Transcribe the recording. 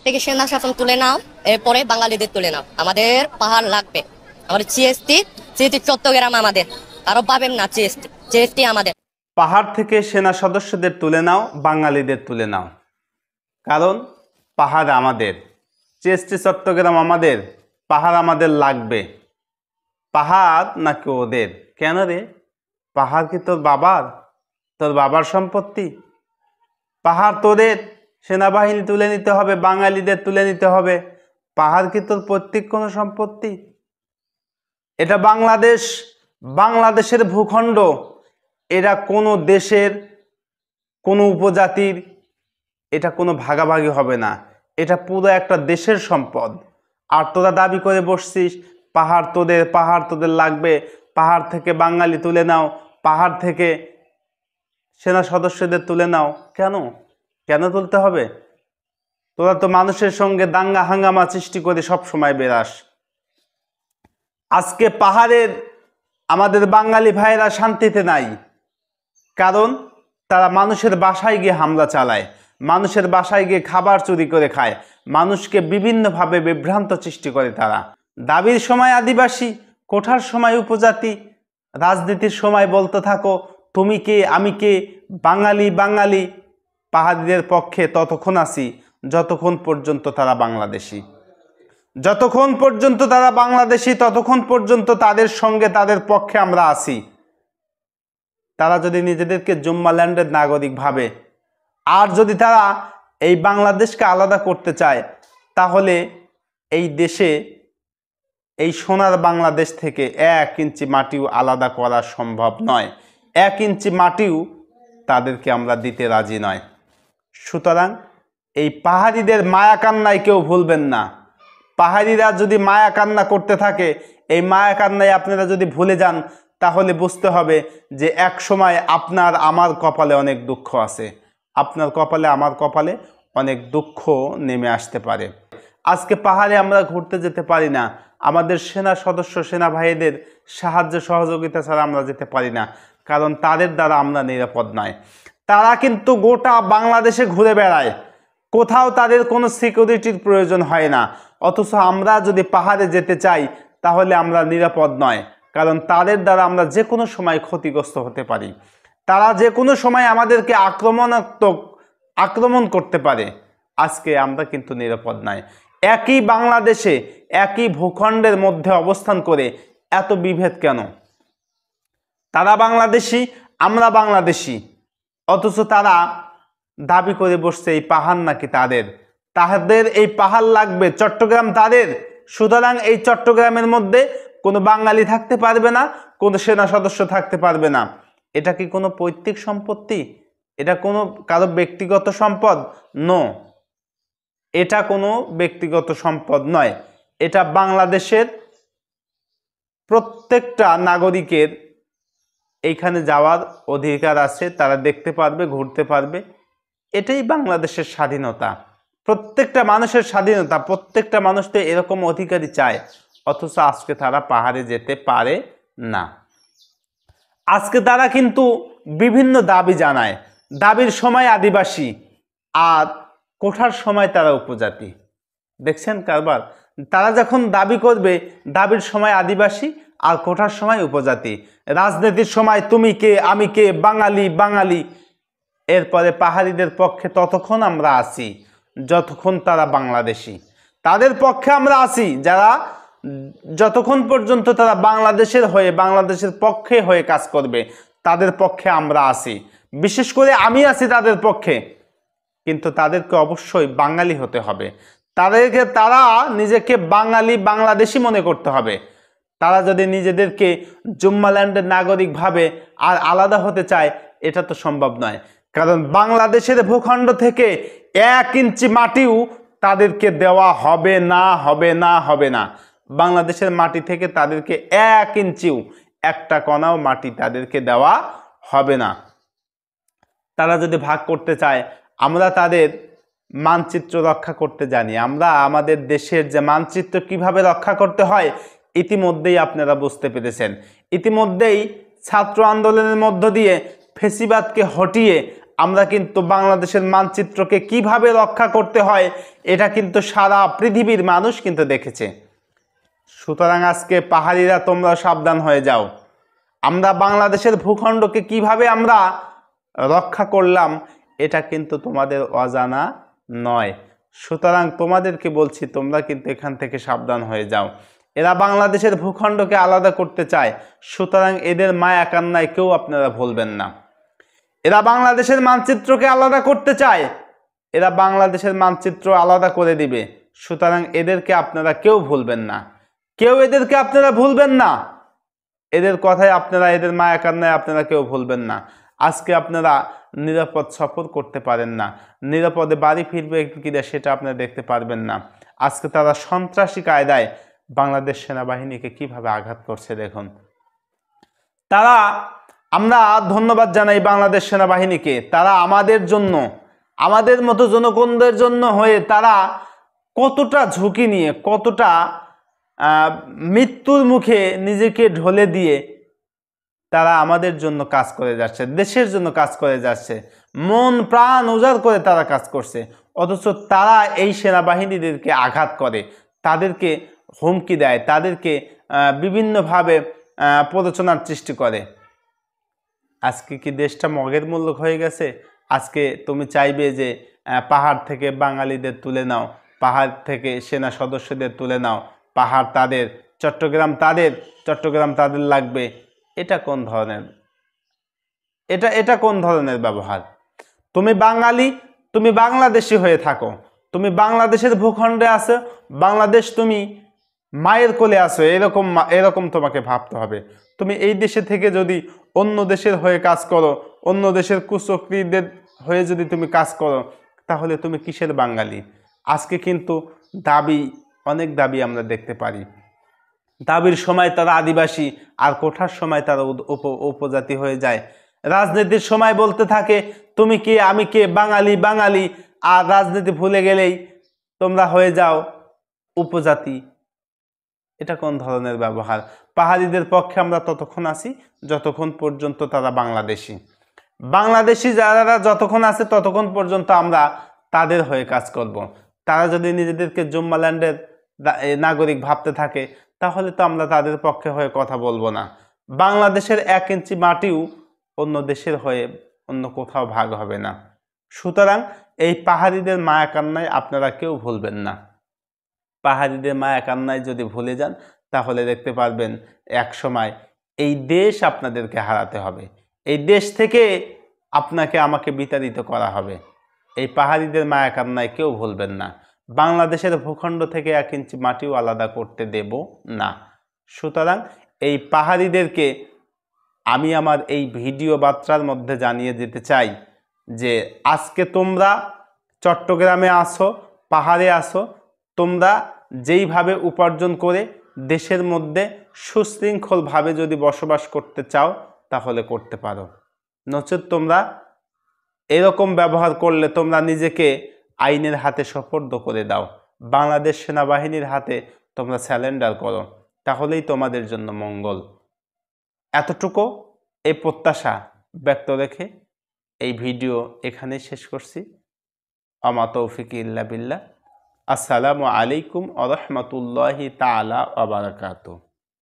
থেকে সেনা শাসন তুলে নাও, এরপরে বাঙালিদের তুলে নাও। আমাদের পাহাড় লাগবে, আমাদের জিএসটি চট্টগ্রাম আমাদের, আরো পাবেন না। জিএসটি আমাদের। পাহাড় থেকে সেনা সদস্যদের তুলে নাও, বাঙালিদের তুলে নাও। কারণ পাহাড় আমাদের, জিএসটি চট্টগ্রাম আমাদের, পাহাড় আমাদের লাগবে। পাহাড় নাকি ওদের? কেন রে? পাহাড় কি তোর বাবার? তোর বাবার সম্পত্তি? পাহাড় তোদের, সেনাবাহিনী তুলে নিতে হবে, বাঙালিদের তুলে নিতে হবে। পাহাড় কি তোর পৈতৃক কোনো সম্পত্তি? এটা বাংলাদেশ, বাংলাদেশের ভূখণ্ড। এরা কোনো দেশের, কোনো উপজাতির, এটা কোনো ভাগাভাগি হবে না। এটা পুরো একটা দেশের সম্পদ। আর তোরা দাবি করে বসছিস পাহাড় তোদের, পাহাড় তোদের লাগবে, পাহাড় থেকে বাঙালি তুলে নাও, পাহাড় থেকে সেনা সদস্যদের তুলে নাও। কেন কেন তুলতে হবে? তোরা তো মানুষের সঙ্গে দাঙ্গা হাঙ্গামা সৃষ্টি করে সব সময় বেরাস। আজকে পাহাড়ের আমাদের বাঙালি ভাইয়েরা শান্তিতে নাই, কারণ তারা মানুষের বাসায় গিয়ে হামলা চালায়, মানুষের বাসায় গিয়ে খাবার চুরি করে খায়, মানুষকে বিভিন্নভাবে বিভ্রান্ত সৃষ্টি করে। তারা দাবির সময় আদিবাসী, কোঠার সময় উপজাতি, রাজনীতির সময় বলতে থাকো তুমি কে আমি কে, বাঙালি বাঙালি। পাহাড়িদের পক্ষে ততক্ষণ আছি যতক্ষণ পর্যন্ত তারা বাংলাদেশি, যতক্ষণ পর্যন্ত তারা বাংলাদেশি ততক্ষণ পর্যন্ত তাদের সঙ্গে, তাদের পক্ষে আমরা আছি। তারা যদি নিজেদেরকে জুম্মাল্যান্ডের নাগরিক ভাবে, আর যদি তারা এই বাংলাদেশকে আলাদা করতে চায়, তাহলে এই দেশে, এই সোনার বাংলাদেশ থেকে 1 ইঞ্চি মাটিও আলাদা করা সম্ভব নয়। 1 ইঞ্চি মাটিও তাদেরকে আমরা দিতে রাজি নয়। সুতরাং এই পাহাড়িদের মায়া কান্নায় কেউ ভুলবেন না। পাহাড়িরা যদি মায়া কান্না করতে থাকে, এই মায়া কান্নায় আপনারা যদি ভুলে যান, তাহলে বুঝতে হবে যে এক সময় আপনার আমার কপালে অনেক দুঃখ আছে, আপনার কপালে আমার কপালে অনেক দুঃখ নেমে আসতে পারে। আজকে পাহাড়ে আমরা ঘুরতে যেতে পারি না, আমাদের সেনা সদস্য, সেনা ভাইদের সাহায্য সহযোগিতা ছাড়া আমরা যেতে পারি না, কারণ তাদের দ্বারা আমরা নিরাপদ নয়। তারা কিন্তু গোটা বাংলাদেশে ঘুরে বেড়ায়, কোথাও তাদের কোনো সিকিউরিটির প্রয়োজন হয় না। অথচ আমরা যদি পাহাড়ে যেতে চাই, তাহলে আমরা নিরাপদ নয়, কারণ তাদের দ্বারা আমরা যে কোনো সময় ক্ষতিগ্রস্ত হতে পারি। তারা যে কোনো সময় আমাদেরকে আক্রমণ করতে পারে। আজকে আমরা কিন্তু নিরাপদ নয়। একই বাংলাদেশে, একই ভূখণ্ডের মধ্যে অবস্থান করে এত বিভেদ কেন? তারা বাংলাদেশি, আমরা বাংলাদেশি, অথচ তারা দাবি করে বসছে এই পাহাড় নাকি তাদের, তাদের এই পাহাড় লাগবে, চট্টগ্রাম তাদের। সুতরাং এই চট্টগ্রামের মধ্যে কোনো বাঙালি থাকতে পারবে না, কোনো সেনা সদস্য থাকতে পারবে না। এটা কি কোনো পৈতৃক সম্পত্তি? এটা কোনো কারো ব্যক্তিগত সম্পদ? নো, এটা কোনো ব্যক্তিগত সম্পদ নয়। এটা বাংলাদেশের প্রত্যেকটা নাগরিকের এইখানে যাওয়ার অধিকার আছে, তারা দেখতে পারবে, ঘুরতে পারবে। এটাই বাংলাদেশের স্বাধীনতা, প্রত্যেকটা মানুষের স্বাধীনতা। প্রত্যেকটা মানুষ তো এরকম অধিকারই চায়, অথচ আজকে তারা পাহাড়ে যেতে পারে না। আজকে তারা কিন্তু বিভিন্ন দাবি জানায়, দাবির সময় আদিবাসী, আর কোঠার সময় তারা উপজাতি। দেখছেন কারবার? তারা যখন দাবি করবে, দাবির সময় আদিবাসী আর কোঠার সময় উপজাতি। রাজনীতির সময় তুমি কে আমি কে, বাঙালি বাঙালি। এরপরে পাহাড়িদের পক্ষে ততক্ষণ আমরা আছি যতক্ষণ তারা বাংলাদেশি। তাদের পক্ষে আমরা আছি যারা, যতক্ষণ পর্যন্ত তারা বাংলাদেশের হয়ে, বাংলাদেশের পক্ষে হয়ে কাজ করবে, তাদের পক্ষে আমরা আছি। বিশেষ করে আমি আছি তাদের পক্ষে। কিন্তু তাদেরকে অবশ্যই বাঙালি হতে হবে, তারা নিজেকে বাঙালি, বাংলাদেশি মনে করতে হবে। তারা যদি নিজেদেরকে জুম্মাল্যান্ডের নাগরিক ভাবে আর আলাদা হতে চায়, এটা তো সম্ভব নয়। কারণ বাংলাদেশের ভূখণ্ড থেকে 1 ইঞ্চি মাটিও তাদেরকে দেওয়া হবে না, হবে না, হবে না। বাংলাদেশের মাটি থেকে তাদেরকে 1 ইঞ্চিও, একটা কণাও মাটি তাদেরকে দেওয়া হবে না। তারা যদি ভাগ করতে চায়, আমরা তাদের মানচিত্র রক্ষা করতে জানি। আমরা আমাদের দেশের যে মানচিত্র কিভাবে রক্ষা করতে হয় ইতিমধ্যেই আপনারা বুঝতে পেরেছেন। ইতিমধ্যেই ছাত্র আন্দোলনের মধ্য দিয়ে ফেসিবাদকে হটিয়ে আমরা কিন্তু বাংলাদেশের মানচিত্রকে কিভাবে রক্ষা করতে হয় এটা কিন্তু সারা পৃথিবীর মানুষ কিন্তু দেখেছে। সুতরাং আজকে পাহাড়িরা তোমরা সাবধান হয়ে যাও। আমরা বাংলাদেশের ভূখণ্ডকে কিভাবে আমরা রক্ষা করলাম এটা কিন্তু তোমাদের অজানা নয়। সুতরাং তোমাদেরকে বলছি তোমরা কিন্তু এখান থেকে সাবধান হয়ে যাও। এরা বাংলাদেশের ভূখণ্ডকে আলাদা করতে চায়, সুতরাং এদের মায়া কান্নায় কেউ আপনারা ভুলবেন না। এরা বাংলাদেশের মানচিত্রকে আলাদা করতে চায়, এরা বাংলাদেশের মানচিত্র আলাদা করে দিবে, সুতরাং এদেরকে আপনারা কেউ ভুলবেন না, কেউ এদেরকে আপনারা ভুলবেন না। এদের কথায় আপনারা, এদের মায়া কান্নায় আপনারা কেউ ভুলবেন না। আজকে আপনারা নিরাপদ সফর করতে পারেন না, নিরাপদে বাড়ি ফিরবে কিনা সেটা আপনারা দেখতে পারবেন না। আজকে তারা সন্ত্রাসী কায়দায় বাংলাদেশ সেনাবাহিনীকে কিভাবে আঘাত করছে দেখুন। তারা, আমরা ধন্যবাদ জানাই বাংলাদেশ সেনাবাহিনীকে, তারা আমাদের জন্য, আমাদের মতো জনগণদের জন্য হয়ে তারা কতটা ঝুঁকি নিয়ে, কতটা মৃত্যুর মুখে নিজেকে ঢলে দিয়ে তারা আমাদের জন্য কাজ করে যাচ্ছে, দেশের জন্য কাজ করে যাচ্ছে, মন প্রাণ উজাড় করে তারা কাজ করছে। অথচ তারা এই সেনাবাহিনীদেরকে আঘাত করে, তাদেরকে হুমকি দেয়, তাদেরকে বিভিন্নভাবে প্ররোচনার সৃষ্টি করে। আজকে কি দেশটা মগের মূল্য হয়ে গেছে? আজকে তুমি চাইবে যে পাহাড় থেকে বাঙালিদের তুলে নাও, পাহাড় থেকে সেনা সদস্যদের তুলে নাও, পাহাড় তাদের, চট্টগ্রাম তাদের, চট্টগ্রাম তাদের লাগবে। এটা কোন ধরনের, এটা কোন ধরনের ব্যবহার? তুমি বাঙালি, তুমি বাংলাদেশি হয়ে থাকো, তুমি বাংলাদেশের ভূখণ্ডে আছো, বাংলাদেশ তুমি মায়ের কোলে আছো, এরকম তোমাকে ভাবতে হবে। তুমি এই দেশে থেকে যদি অন্য দেশের হয়ে কাজ করো, অন্য দেশের কুচক্রীদের হয়ে যদি তুমি কাজ করো, তাহলে তুমি কিসের বাঙালি? আজকে কিন্তু দাবি, অনেক দাবি আমরা দেখতে পারি। দাবির সময় তারা আদিবাসী, আর কোঠার সময় তারা উপজাতি হয়ে যায়। রাজনীতির সময় বলতে থাকে তুমি কে, আমি কে, বাঙালি বাঙালি, আর রাজনীতি ভুলে গেলেই তোমরা হয়ে যাও উপজাতি। এটা কোন ধরনের ব্যবহার? পাহাড়িদের পক্ষে আমরা ততক্ষণ আছি যতক্ষণ পর্যন্ত তারা বাংলাদেশি, বাংলাদেশি যারা যতক্ষণ আছে ততক্ষণ পর্যন্ত আমরা তাদের হয়ে কাজ করব। তারা যদি নিজেদেরকে জুম্মাল্যান্ডের নাগরিক ভাবতে থাকে, তাহলে তো আমরা তাদের পক্ষে হয়ে কথা বলবো না। বাংলাদেশের 1 ইঞ্চি মাটিও অন্য দেশের হয়ে অন্য কোথাও ভাগ হবে না। সুতরাং এই পাহাড়িদের মায়া কান্নায় আপনারা কেউ ভুলবেন না। পাহাড়িদের মায়া কান্নায় যদি ভুলে যান, তাহলে দেখতে পারবেন এক সময় এই দেশ আপনাদেরকে হারাতে হবে, এই দেশ থেকে আপনাকে আমাকে বিতাড়িত করা হবে। এই পাহাড়িদের মায়া কান্নায় কেউ ভুলবেন না। বাংলাদেশের ভূখণ্ড থেকে 1 ইঞ্চি মাটিও আলাদা করতে দেব না। সুতরাং এই পাহাড়িদেরকে আমি আমার এই ভিডিও বার্তার মধ্যে জানিয়ে দিতে চাই যে আজকে তোমরা চট্টগ্রামে আসো, পাহাড়ে আসো, তোমরা যেইভাবে উপার্জন করে দেশের মধ্যে সুশৃঙ্খলভাবে যদি বসবাস করতে চাও তাহলে করতে পারো, নচেত তোমরা এরকম ব্যবহার করলে তোমরা নিজেকে আইনের হাতে সোপর্দ করে দাও, বাংলাদেশ সেনাবাহিনীর হাতে তোমরা স্যালেন্ডার করো, তাহলেই তোমাদের জন্য মঙ্গল। এতটুকু এই প্রত্যাশা ব্যক্ত রেখে এই ভিডিও এখানেই শেষ করছি। আমা তৌফিক ইল্লা বিল্লাহ। আসসালামু আলাইকুম ওয়া রাহমাতুল্লাহি তাআলা ওয়া বারাকাতুহু।